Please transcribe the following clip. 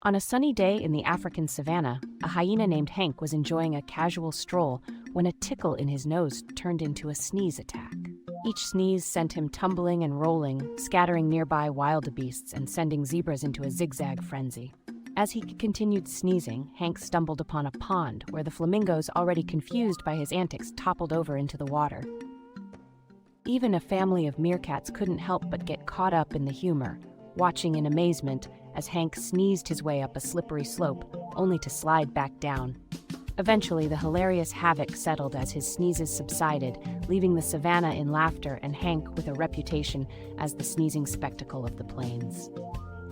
On a sunny day in the African Savanna, a hyena named Hank was enjoying a casual stroll when a tickle in his nose turned into a sneeze attack. Each sneeze sent him tumbling and rolling, scattering nearby wildebeests and sending zebras into a zigzag frenzy. As he continued sneezing, Hank stumbled upon a pond where the flamingos, already confused by his antics, toppled over into the water. Even a family of meerkats couldn't help but get caught up in the humor, watching in amazement as Hank sneezed his way up a slippery slope, only to slide back down. Eventually, the hilarious havoc settled as his sneezes subsided, leaving the savannah in laughter and Hank with a reputation as the sneezing spectacle of the plains.